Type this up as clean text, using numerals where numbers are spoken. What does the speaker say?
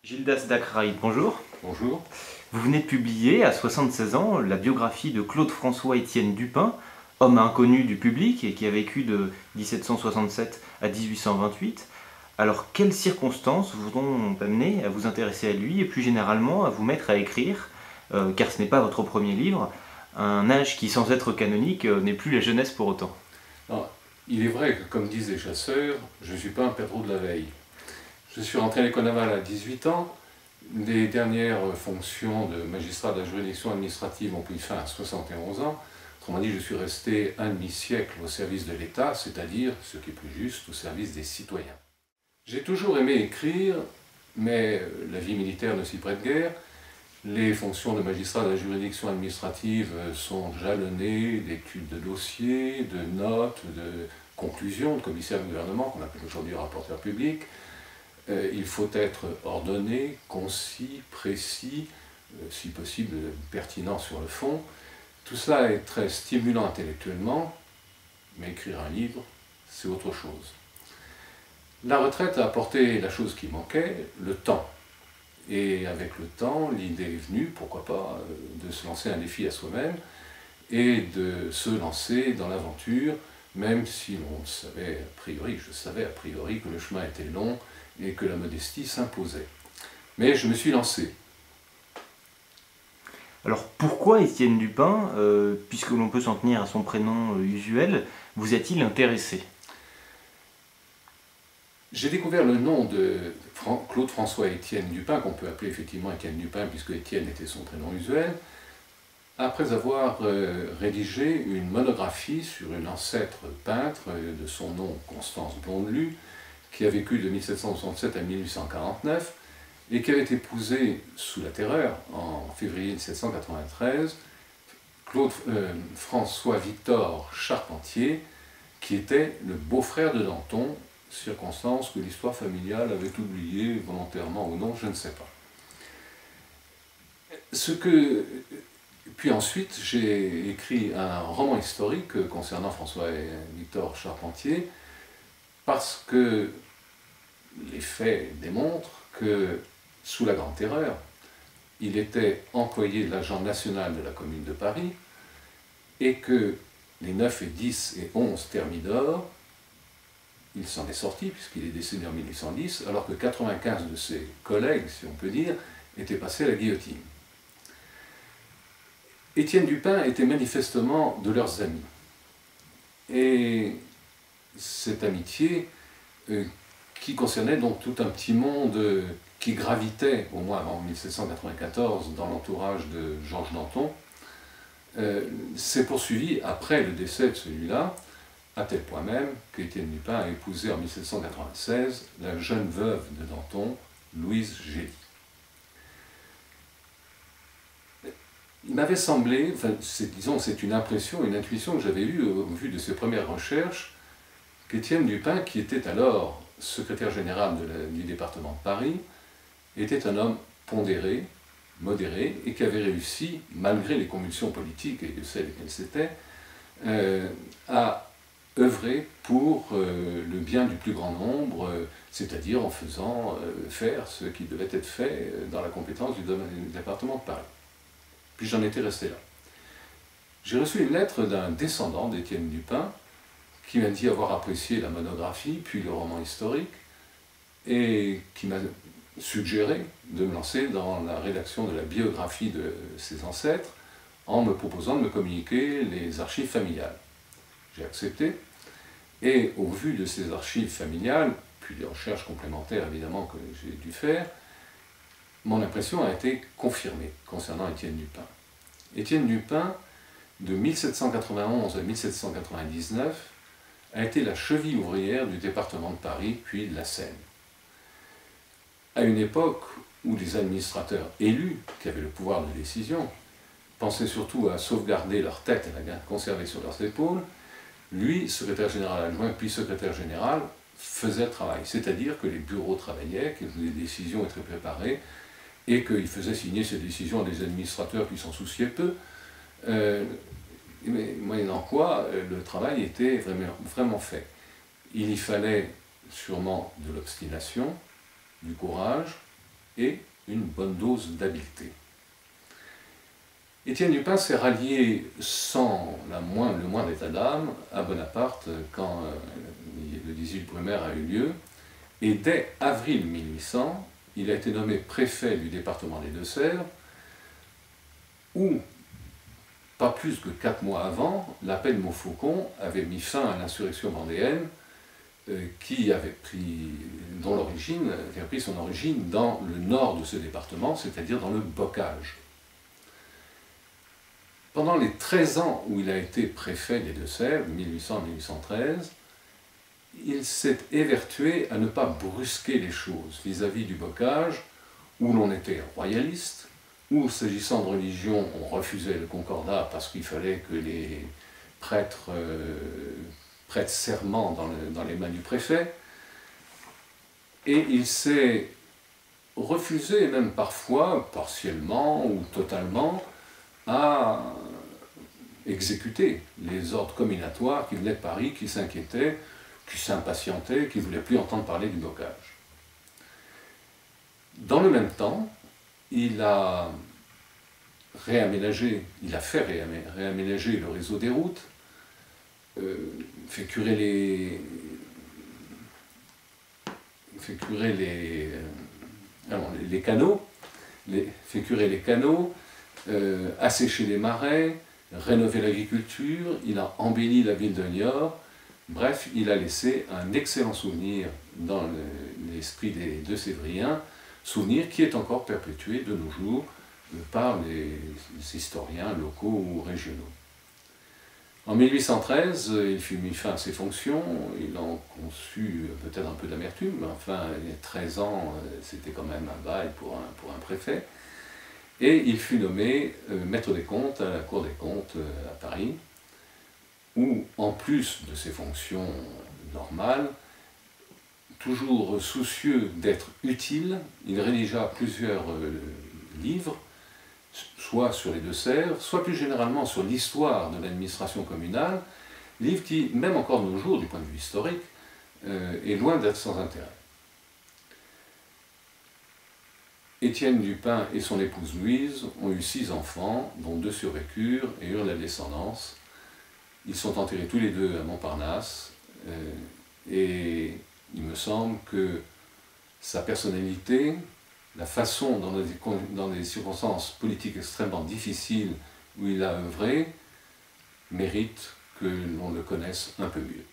Gildas Dacraïd, bonjour. Bonjour. Vous venez de publier, à 76 ans, la biographie de Claude-François-Étienne Dupin, homme inconnu du public et qui a vécu de 1767 à 1828. Alors, quelles circonstances vous ont amené à vous intéresser à lui et plus généralement à vous mettre à écrire, car ce n'est pas votre premier livre, un âge qui, sans être canonique, n'est plus la jeunesse pour autant? Alors, il est vrai que, comme disent les chasseurs, je ne suis pas un perdreau de la veille. Je suis rentré à l'école navale à 18 ans. Les dernières fonctions de magistrat de la juridiction administrative ont pris fin à 71 ans. Autrement dit, je suis resté un demi-siècle au service de l'État, c'est-à-dire, ce qui est plus juste, au service des citoyens. J'ai toujours aimé écrire, mais la vie militaire ne s'y prête guère. Les fonctions de magistrat de la juridiction administrative sont jalonnées d'études de dossiers, de notes, de conclusions de commissaires de gouvernement, qu'on appelle aujourd'hui rapporteur public. Il faut être ordonné, concis, précis, si possible pertinent sur le fond. Tout cela est très stimulant intellectuellement, mais écrire un livre, c'est autre chose. La retraite a apporté la chose qui manquait, le temps. Et avec le temps, l'idée est venue, pourquoi pas, de se lancer un défi à soi-même et de se lancer dans l'aventure, même si on savait a priori, je savais a priori que le chemin était long et que la modestie s'imposait. Mais je me suis lancé. Alors, pourquoi Étienne Dupin, puisque l'on peut s'en tenir à son prénom usuel, vous a-t-il intéressé? J'ai découvert le nom de Claude-François-Étienne Dupin, qu'on peut appeler effectivement Étienne Dupin, puisque Étienne était son prénom usuel, après avoir rédigé une monographie sur une ancêtre peintre de son nom Constance Blondelu, qui a vécu de 1767 à 1849, et qui avait épousé sous la Terreur, en février 1793, François-Victor Charpentier, qui était le beau-frère de Danton, circonstance que l'histoire familiale avait oubliée volontairement ou non, je ne sais pas. Puis ensuite, j'ai écrit un roman historique concernant François-Victor Charpentier, parce que les faits démontrent que, sous la Grande Terreur, il était employé de l'agent national de la Commune de Paris, et que les 9 et 10 et 11 Thermidor, il s'en est sorti, puisqu'il est décédé en 1810, alors que 95 de ses collègues, si on peut dire, étaient passés à la guillotine. Étienne Dupin était manifestement de leurs amis. Et cette amitié, qui concernait donc tout un petit monde qui gravitait, au moins en 1794, dans l'entourage de Georges Danton, s'est poursuivie après le décès de celui-là, à tel point même qu'Étienne Dupin a épousé en 1796 la jeune veuve de Danton, Louise Gély. Il m'avait semblé, disons, c'est une impression, une intuition que j'avais eue au vu de ses premières recherches, qu'Étienne Dupin, qui était alors secrétaire général du département de Paris, était un homme pondéré, modéré, et qui avait réussi, malgré les convulsions politiques, et de celles qu'elles c'était, à œuvrer pour le bien du plus grand nombre, c'est-à-dire en faisant faire ce qui devait être fait dans la compétence du département de Paris. Puis j'en étais resté là. J'ai reçu une lettre d'un descendant d'Étienne Dupin, qui m'a dit avoir apprécié la monographie, puis le roman historique, et qui m'a suggéré de me lancer dans la rédaction de la biographie de ses ancêtres, en me proposant de me communiquer les archives familiales. J'ai accepté, et au vu de ces archives familiales, puis des recherches complémentaires évidemment que j'ai dû faire, mon impression a été confirmée concernant Étienne Dupin. Étienne Dupin, de 1791 à 1799, a été la cheville ouvrière du département de Paris, puis de la Seine. À une époque où les administrateurs élus, qui avaient le pouvoir de décision, pensaient surtout à sauvegarder leur tête et la conserver sur leurs épaules, lui, secrétaire général adjoint, puis secrétaire général, faisait le travail. C'est-à-dire que les bureaux travaillaient, que les décisions étaient préparées, et qu'il faisait signer ces décisions à des administrateurs qui s'en souciaient peu, mais moyennant quoi le travail était vraiment fait. Il y fallait sûrement de l'obstination, du courage, et une bonne dose d'habileté. Étienne Dupin s'est rallié sans le moindre état d'âme à Bonaparte quand le 18 Brumaire a eu lieu, et dès avril 1800, il a été nommé préfet du département des Deux-Sèvres, où, pas plus que 4 mois avant, l'appel Montfaucon avait mis fin à l'insurrection vendéenne dont l'origine avait pris son origine dans le nord de ce département, c'est-à-dire dans le Bocage. Pendant les 13 ans où il a été préfet des Deux-Sèvres, 1800-1813, il s'est évertué à ne pas brusquer les choses vis-à-vis du Bocage, où l'on était royaliste, où, s'agissant de religion, on refusait le concordat parce qu'il fallait que les prêtres prêtent serment dans les mains du préfet, et il s'est refusé, même parfois, partiellement ou totalement, à exécuter les ordres comminatoires qui venaient de Paris, qui s'inquiétaient, qui s'impatientaient, qui ne voulaient plus entendre parler du Bocage. Dans le même temps, il a fait réaménager le réseau des routes, fait curer les canaux, assécher les marais, rénover l'agriculture, il a embelli la ville de Niort. Bref, il a laissé un excellent souvenir dans l'esprit des Deux-Sévriens, souvenir qui est encore perpétué de nos jours par les historiens locaux ou régionaux. En 1813, il fut mis fin à ses fonctions, il en conçut peut-être un peu d'amertume, mais enfin, 13 ans, c'était quand même un bail pour un préfet, et il fut nommé maître des comptes à la Cour des comptes à Paris, où, en plus de ses fonctions normales, toujours soucieux d'être utile, il rédigea plusieurs livres, soit sur les Deux-Sèvres, soit plus généralement sur l'histoire de l'administration communale, livre qui, même encore de nos jours, du point de vue historique, est loin d'être sans intérêt. Étienne Dupin et son épouse Louise ont eu 6 enfants, dont 2 survécurent et eurent la descendance. Ils sont enterrés tous les 2 à Montparnasse, et il me semble que sa personnalité, la façon, dans des circonstances politiques extrêmement difficiles où il a œuvré, mérite que l'on le connaisse un peu mieux.